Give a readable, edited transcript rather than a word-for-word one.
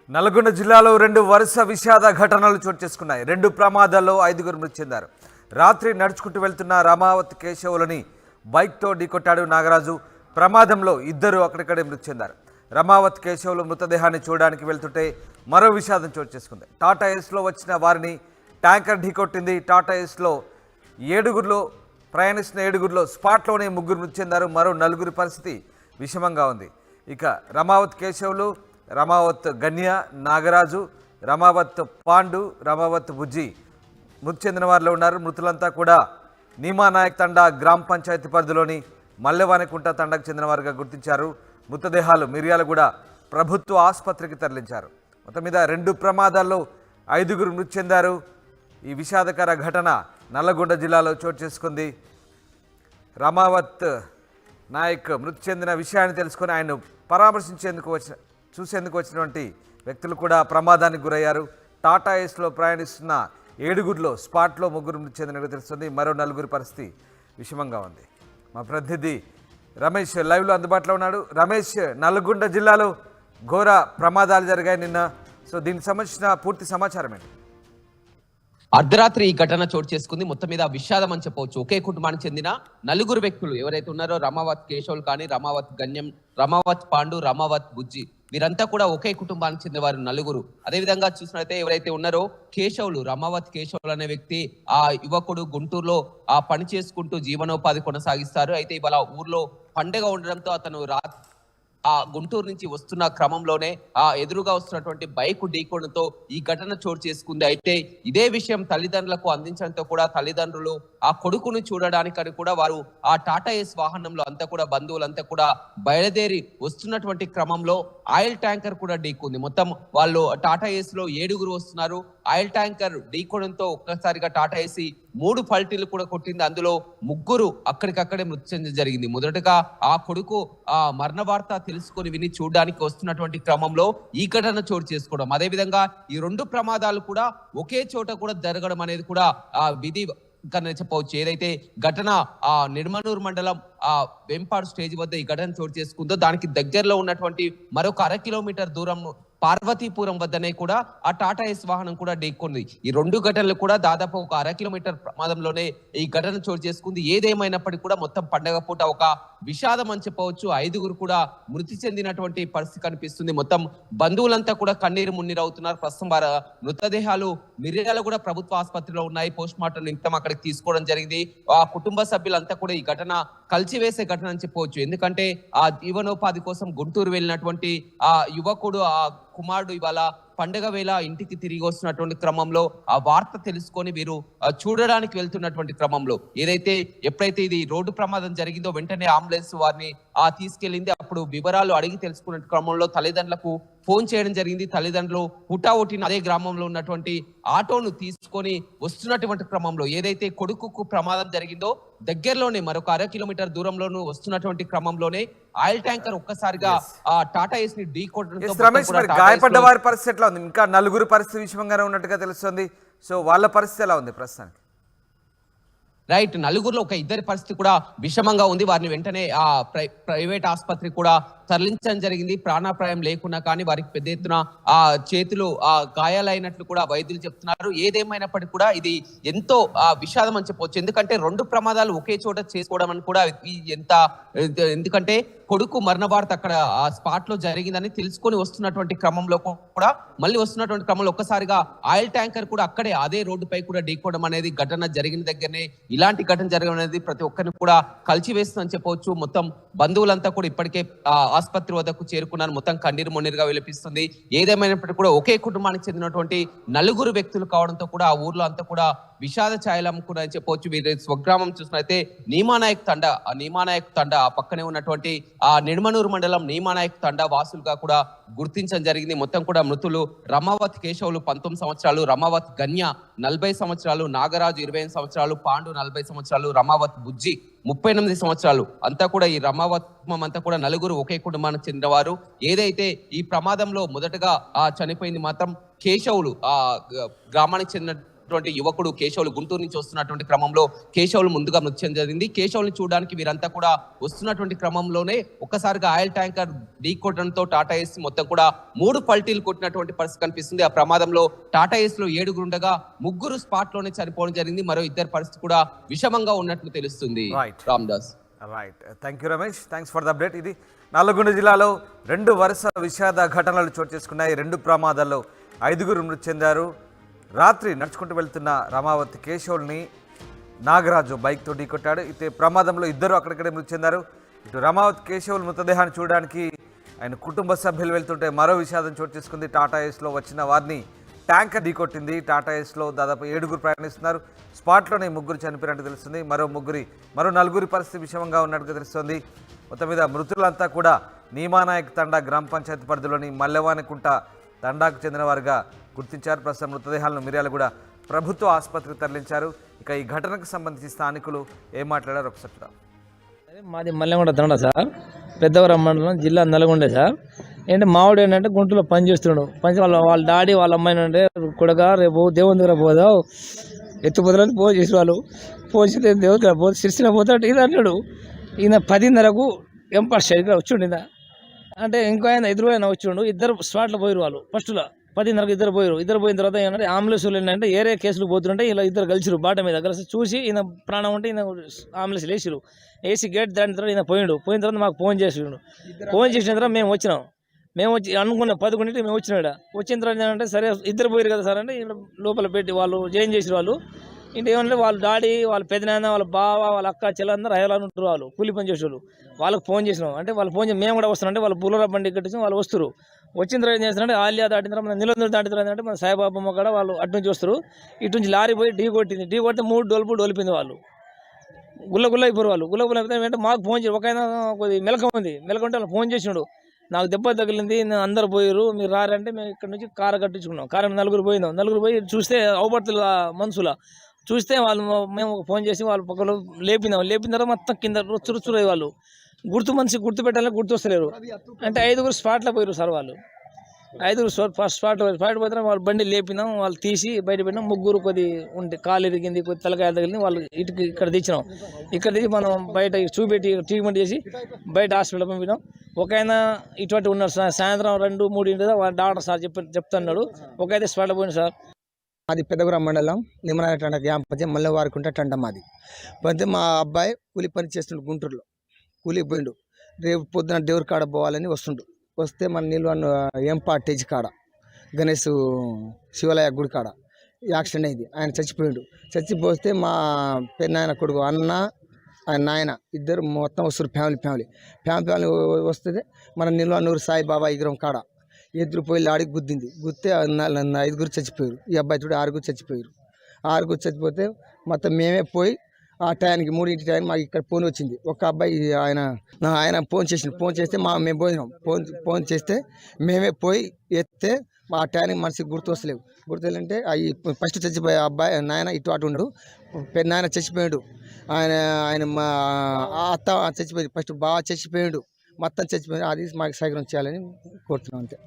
నల్గొండ జిల్లాలో రెండు వరుస విషాద ఘటనలు చోటు చేసుకున్నాయి. రెండు ప్రమాదాల్లో 5గురు మృతి చెందారు. రాత్రి నడుచుకుంటూ వెళ్తున్న రామావత్ కేశవులని బైక్తో ఢీకొట్టాడు నాగరాజు. ప్రమాదంలో ఇద్దరు అక్కడిక్కడే మృతి చెందారు. రామావత్ కేశవులు మృతదేహాన్ని చూడడానికి వెళ్తుంటే మరో విషాదం చోటు చేసుకుంది. టాటా ఏస్లో వచ్చిన వారిని ట్యాంకర్ ఢీకొట్టింది. టాటా ఏస్లో ప్రయాణిస్తున్న 7గురిలో స్పాట్లోనే 3 మృతి చెందారు. మరో 4 పరిస్థితి విషమంగా ఉంది. ఇక రామావత్ కేశవులు, రామావత్ గన్య, నాగరాజు, రామావత్ పాండు, రామావత్ బుజ్జి మృతి చెందిన వారిలో ఉన్నారు. మృతులంతా కూడా నీమానాయక్ తండా గ్రామ పంచాయతీ పరిధిలోని మల్లెవానికుంట తండాకు చెందిన వారుగా గుర్తించారు. మృతదేహాలు మిర్యాలగూడ ప్రభుత్వ ఆసుపత్రికి తరలించారు. మొత్తం మీద 2 ప్రమాదాల్లో 5గురు మృతి చెందారు. ఈ విషాదకర ఘటన నల్లగొండ జిల్లాలో చోటు చేసుకుంది. రామావత్ నాయక్ మృతి చెందిన విషయాన్ని తెలుసుకొని ఆయన చూసేందుకు వచ్చినటువంటి వ్యక్తులు కూడా ప్రమాదానికి గురయ్యారు. టాటా ఏస్లో ప్రయాణిస్తున్న 7గురిలో స్పాట్లో 3 మృతి చెందినట్టు తెలుస్తుంది. మరో 4 పరిస్థితి విషమంగా ఉంది. మా ప్రతినిధి రమేష్ లైవ్లో అందుబాటులో ఉన్నాడు. రమేష్, నల్గొండ జిల్లాలో ఘోర ప్రమాదాలు జరిగాయి నిన్న. సో దీనికి సంబంధించిన పూర్తి సమాచారం ఏంటి? అర్ధరాత్రి ఈ ఘటన చోటు చేసుకుంది. మొత్తం మీద విషాదం అని చెప్పవచ్చు. ఒకే కుటుంబానికి చెందిన 4 వ్యక్తులు ఎవరైతే ఉన్నారో, రామావత్ కేశవులు కానీ, రామావత్ గన్యం, రామావత్ పాండు, రామావత్ బుజ్జి, వీరంతా కూడా ఒకే కుటుంబానికి చెందిన వారు 4. అదేవిధంగా చూసినట్లయితే ఎవరైతే ఉన్నారో కేశవులు, రామావత్ కేశవులు అనే వ్యక్తి ఆ యువకుడు గుంటూరులో ఆ పని చేసుకుంటూ జీవనోపాధి కొనసాగిస్తారు. అయితే ఇవాళ ఊర్లో పండుగ ఉండడంతో అతను ఆ గుంటూరు నుంచి వస్తున్న క్రమంలోనే ఆ ఎదురుగా వస్తున్నటువంటి బైక్ ఢీకొనడంతో ఈ ఘటన చోటు చేసుకుంది. అయితే ఇదే విషయం తల్లిదండ్రులకు అందించడంతో కూడా తల్లిదండ్రులు ఆ కొడుకును చూడడానికని కూడా వారు ఆ టాటా ఏస్ వాహనంలో అంతా కూడా బంధువులంతా కూడా బయలుదేరి వస్తున్నటువంటి క్రమంలో ఆయిల్ ట్యాంకర్ కూడా ఢీకొంది. మొత్తం వాళ్ళు టాటా ఏస్ లో 7గురు వస్తున్నారు. ఆయిల్ ట్యాంకర్ ఢీకొనడంతో ఒక్కసారిగా టాటా ఏసీ 3 పల్టీలు కూడా కొట్టింది. అందులో 3 అక్కడికక్కడే మృతి చెందడం జరిగింది. మొదటగా ఆ కొడుకు ఆ మరణ వార్త తెలుసుకొని విని చూడడానికి వస్తున్నటువంటి క్రమంలో ఈ ఘటన చోటు చేసుకోవడం, అదేవిధంగా ఈ 2 ప్రమాదాలు కూడా ఒకే చోట కూడా జరగడం అనేది కూడా ఆ విధి చెప్పవచ్చు. ఏదైతే ఘటన ఆ నిర్మనూరు మండలం ఆ వెంపాడు స్టేజ్ వద్ద ఈ ఘటన చోటు చేసుకుందో దానికి దగ్గరలో ఉన్నటువంటి మరొక 1/2 కిలోమీటర్ దూరం పార్వతీపురం వద్దనే కూడా ఆ టాటా ఏస్ వాహనం కూడా ఢీకొంది. ఈ 2 ఘటనలు కూడా దాదాపు ఒక 1/2 కిలోమీటర్ ప్రమాదంలోనే ఈ ఘటన చోటు చేసుకుంది. ఏదేమైనప్పటికీ కూడా మొత్తం పండగ పూట ఒక విషాదం అని చెప్పవచ్చు. 5గురు కూడా మృతి చెందినటువంటి పరిస్థితి కనిపిస్తుంది. మొత్తం బంధువులంతా కూడా కన్నీరు మున్నీరు అవుతున్నారు. ప్రస్తుతం వారి మృతదేహాలు మిర్యాలగూడ ప్రభుత్వ ఆసుపత్రిలో ఉన్నాయి. పోస్ట్ మార్టం నిమిత్తం అక్కడికి తీసుకోవడం జరిగింది. ఆ కుటుంబ సభ్యులంతా కూడా ఈ ఘటన కలిసివేసే ఘటన అని చెప్పవచ్చు. ఎందుకంటే ఆ జీవనోపాధి కోసం గుంటూరు వెళ్ళినటువంటి ఆ యువకుడు, ఆ కుమారుడు ఇవాళ పండగ వేళ ఇంటికి తిరిగి వస్తున్నటువంటి క్రమంలో ఆ వార్త తెలుసుకొని వీరు చూడడానికి వెళ్తున్నటువంటి క్రమంలో ఎప్పుడైతే ఇది రోడ్డు ప్రమాదం జరిగిందో వెంటనే అంబులెన్స్ వారిని తీసుకెళ్లింది. అప్పుడు వివరాలు అడిగి తెలుసుకున్న క్రమంలో తల్లిదండ్రులకు ఫోన్ చేయడం జరిగింది. తల్లిదండ్రులు హుటాహుటిన అదే గ్రామంలో ఉన్నటువంటి ఆటోను తీసుకొని వస్తున్నటువంటి క్రమంలో ఏదైతే కొడుకుకు ప్రమాదం జరిగిందో దగ్గరలోనే మరొక 1/2 కిలోమీటర్ దూరంలోనూ వస్తున్నటువంటి క్రమంలోనే ఆయిల్ ట్యాంకర్ ఒక్కసారిగా ఆ టాటా ఏస్ ని ఢీకొట్టడంతో గాయపడ్డ వారి పరిస్థితి ఎట్లా ఉంది? ఇంకా 4 పరిస్థితి విషమంగానే ఉన్నట్టుగా తెలుస్తుంది. సో వాళ్ళ పరిస్థితి ఎలా ఉంది ప్రస్తుతానికి? రైట్, 4గురిలో ఒక 2 పరిస్థితి కూడా విషమంగా ఉంది. వారిని వెంటనే ఆ ప్రైవేట్ ఆసుపత్రి కూడా తరలించడం జరిగింది. ప్రాణాపాయం లేకున్నా కానీ వారికి పెద్ద ఎత్తున ఆ చేతులు గాయాలైనట్లు కూడా వైద్యులు చెప్తున్నారు. ఏదేమైనప్పటికీ కూడా ఇది ఎంతో విషాదం అని చెప్పవచ్చు. ఎందుకంటే 2 ప్రమాదాలు ఒకే చోట చేసుకోవడం అని కూడా ఎందుకంటే కొడుకు మరణ వార్త అక్కడ ఆ స్పాట్ లో జరిగిందని తెలుసుకొని వస్తున్నటువంటి క్రమంలో కూడా మళ్ళీ వస్తున్నటువంటి క్రమంలో ఒక్కసారిగా ఆయిల్ ట్యాంకర్ కూడా అక్కడే అదే రోడ్డుపై కూడా ఢీకోవడం అనేది ఘటన జరిగిన దగ్గరనే ఇలాంటి ఘటన జరగడం అనేది ప్రతి ఒక్కరిని కూడా కలిచివేస్తుందని చెప్పవచ్చు. మొత్తం బంధువులంతా కూడా ఇప్పటికే ఆసుపత్రి వద్దకు చేరుకున్నారు. మొత్తం కన్నీరు మొన్నీరుగా విలపిస్తుంది. ఏదేమైనప్పటికీ కూడా ఒకే కుటుంబానికి చెందినటువంటి 4 వ్యక్తులు కావడంతో కూడా ఆ ఊర్లో అంతా కూడా విషాద ఛాయలు అమ్ముకున్నారని చెప్పవచ్చు. వీరి స్వగ్రామం చూసినట్లయితే నీమానాయక్ తండా, ఆ నీమానాయక్ తండా ఆ పక్కనే ఉన్నటువంటి ఆ నిర్మనూరు మండలం నీమానాయక్ తండా వాసులుగా కూడా గుర్తించడం జరిగింది. మొత్తం కూడా మృతులు రామావత్ కేశవులు 19 సంవత్సరాలు, రామావత్ గన్య 40 సంవత్సరాలు, నాగరాజు 25 సంవత్సరాలు, పాండు 40 సంవత్సరాలు, రామావత్ బుజ్జి 38 సంవత్సరాలు. అంతా కూడా ఈ రామావత్ అంతా కూడా 4 ఒకే కుటుంబానికి చెందినవారు. ఏదైతే ఈ ప్రమాదంలో మొదటగా చనిపోయింది మాత్రం కేశవులు, ఆ గ్రామానికి చెందిన చెందినటువంటి యువకుడు కేశవులు గుంటూరు నుంచి వస్తున్నటువంటి క్రమంలో కేశవులు ముందుగా మృతి చెందడం జరిగింది. కేశవుల్ని చూడడానికి వీరంతా కూడా వస్తున్నటువంటి క్రమంలోనే ఒక్కసారిగా ఆయిల్ ట్యాంకర్ ఢీకొట్టడంతో టాటా ఏసీ మొత్తం కూడా 3 పల్టీలు కొట్టినటువంటి పరిస్థితి కనిపిస్తుంది. ఆ ప్రమాదంలో టాటా ఏసీలో 7 ఉండగా 3 స్పాట్ లోనే చనిపోవడం జరిగింది. మరో 2 పరిస్థితి కూడా విషమంగా ఉన్నట్లు తెలుస్తుంది. Right. Ramdas. Right, thank you Ramesh, thanks for the update. ఇది నల్లగొండ జిల్లాలో 2 వరుస విషాద ఘటనలు చోటు చేసుకున్నాయి. 2 ప్రమాదాల్లో 5 మృతి చెందారు. రాత్రి నడుచుకుంటూ వెళ్తున్న రమావతి కేశవుల్ని నాగరాజు బైక్తో ఢీకొట్టాడు. అయితే ప్రమాదంలో 2 అక్కడిక్కడే మృతి చెందారు. ఇటు రమావతి కేశవుల మృతదేహాన్ని చూడడానికి ఆయన కుటుంబ సభ్యులు వెళ్తుంటే మరో విషాదం చోటు చేసుకుంది. టాటా ఏస్లో వచ్చిన వారిని ట్యాంకర్ ఢీకొట్టింది. టాటా ఏస్లో దాదాపు 7 ప్రయాణిస్తున్నారు. స్పాట్లోనే 3 చనిపోయినట్టు తెలుస్తుంది. మరో 4 పరిస్థితి విషమంగా ఉన్నట్టుగా తెలుస్తుంది. మొత్తం మీద మృతులంతా కూడా నీమానాయక్ తండా గ్రామ పంచాయతీ పరిధిలోని మల్లెవానికుంట తండాకు చెందిన వారుగా గుర్తించారు. ప్రస్తుతం మృతదేహాలను మిర్యాలగూడ ప్రభుత్వ ఆసుపత్రికి తరలించారు. ఇక ఈ ఘటనకు సంబంధించి స్థానికులు ఏం మాట్లాడారు ఒకసారి చూద్దాం. మాది మల్లెగొండ తండ సార్, పెద్దవరం మండలం, జిల్లా నల్గొండ సార్. ఏంటంటే మావాడు ఏంటంటే గుంటూరులో పని చేస్తున్నాడు. వాళ్ళ డాడీ వాళ్ళ అమ్మాయిని అంటే కొడగా రేపు దేవుని దగ్గర పోదావు ఎత్తుపోతారని ఫోన్ చేసి వాళ్ళు ఫోన్ చేస్తే దేవుని దగ్గర పోతే సిరిసిన పోతాడు ఇది అంటాడు. ఈయన 10:30కు ఎంపాస్ ఇక్కడ వచ్చిండు. ఈయన అంటే ఇంకో ఆయన ఎదురు వచ్చిండు. 2 స్పాట్లో పోయారు వాళ్ళు. ఫస్ట్లో 10:30కు 2 పోయారు. 2 పోయిన తర్వాత ఏంటంటే అంబులెన్స్ ఏంటంటే ఏరే కేసులు పోతుంటే ఇలా 2 కలిసిరు బాట మీద కలిసి చూసి ఈయన ప్రాణం ఉంటే ఈయన అంబులెన్స్ వేసిరు. వేసి గేట్ దాటిన తర్వాత ఈయన పోయిన తర్వాత మాకు ఫోన్ చేసిండు. ఫోన్ చేసిన తర్వాత మేము వచ్చినాం. మేము వచ్చి అనుకున్న 11కి మేము వచ్చినాడు. వచ్చిన తర్వాత ఏంటంటే సరే 2 పోయారు కదా సార్ అంటే లోపల పెట్టి వాళ్ళు జాయిన్ చేసిన వాళ్ళు ఇంటి ఏమంటే వాళ్ళ డాడీ వాళ్ళ పెద్దనాన్న వాళ్ళ బావ వాళ్ళ అక్క చెల్లందరూ హైదరాబాద్ ఉంటారు. వాళ్ళు కూలి పని చేసేవాళ్ళు. వాళ్ళకి ఫోన్ చేసినాం. అంటే వాళ్ళు ఫోన్ చేసి మేము కూడా వస్తున్నాం అంటే వాళ్ళు బుల్లరా బండి కట్టించి వాళ్ళు వస్తారు. వచ్చిన తర్వాత ఏం చేస్తారంటే ఆలియా దాటిన తర్వాత మన నిలందరూ దాటిన తర్వాత అంటే మన సాయిబాబమ్మ కూడా వాళ్ళు అటు నుంచి వస్తారు. ఇటు నుంచి లారీ పోయి ఢీ కొట్టింది. ఢీ కొడితే 3 డోలిపింది వాళ్ళు. గుల్ల అయిపోరు వాళ్ళు. గుల్ల అయిపోతే మాకు ఫోన్ చేసి ఒక ఆయన కొద్ది మెలక ఉంది. మెలక ఉంటే వాళ్ళు ఫోన్ చేసినాడు. నాకు దెబ్బ తగిలింది, అందరు పోయారు, మీరు రారంటే మేము ఇక్కడ నుంచి కారు కట్టించుకున్నాం. కారు 4 పోయినాం. 4 పోయి చూస్తే అవపడుతులు మనుషుల చూస్తే వాళ్ళు మేము ఫోన్ చేసి వాళ్ళ పక్కన లేపిన తర్వాత మొత్తం కింద రుచ్చురయ్యి వాళ్ళు గుర్తు పెట్టాలని గుర్తు వస్తలేరు. అంటే 5 స్పాట్లో పోయారు సార్ వాళ్ళు. 5 స్పాట్ పోతే వాళ్ళు బండి లేపినాం. వాళ్ళు తీసి బయట పెట్టినాం. 3 కొద్ది ఉంటే కాలు ఎరిగింది, కొద్ది తలకాయ తగిలింది. వాళ్ళు ఇక్కడ తెచ్చినాం. ఇక్కడ తెచ్చి మనం బయట చూపెట్టి ట్రీట్మెంట్ చేసి బయట హాస్పిటల్ పంపినాం. ఒక ఆయన ఇటువంటి ఉన్నారు సార్. సాయంత్రం 2-3 వాళ్ళ డాక్టర్ సార్ చెప్తున్నాడు. ఒక అయితే స్పాట్లో పోయింది సార్. మాది పెద్దగురం మండలం నిమ్మనాయ టండ గ్రామ పంచాయతీ మల్లెవారికుంట టండ మాది. పోతే మా అబ్బాయి కూలి పని చేస్తుండు గుంటూరులో. కూలికి పోయిండు. రేపు పొద్దున దేవుడి కాడ పోవాలని వస్తే మన నిల్వ ఎంపాటేజ్ కాడ గణేష్ శివాలయ గుడి కాడ యాక్సిడెంట్ అయింది. ఆయన చచ్చిపోయిండు. చచ్చిపోతే మా పెన్నాయన కొడుకు అన్న ఆయన నాయన 2 మొత్తం వస్తారు. ఫ్యామిలీ వస్తే మన నిల్వనూరు సాయిబాబా విగ్రహం కాడ ఎదురు పోయి ఆడికి గుద్దితే 5 చచ్చిపోయారు. ఈ అబ్బాయి చూడ 6 చచ్చిపోయారు. 6 చచ్చిపోతే మొత్తం మేమే పోయి ఆ టైంకి 3 టైం మాకు ఇక్కడ ఫోన్ వచ్చింది. ఒక అబ్బాయి ఆయన ఫోన్ చేస్తే మేము పోయినాం. ఫోన్ చేస్తే మేమే పోయి ఎత్తే ఆ టైంకి మనిషికి గుర్తొస్తలేవు. అవి ఫస్ట్ చచ్చిపోయే అబ్బాయి నాయన అటు ఉన్నాడు. పెద్ద నాయన చచ్చిపోయాడు. ఆయన మా అత్త చచ్చిపోయింది. ఫస్ట్ బాగా చచ్చిపోయాడు. మొత్తం చచ్చిపోయాడు. అది మాకు సహకరించాలని కోరుతున్నాం అంతే.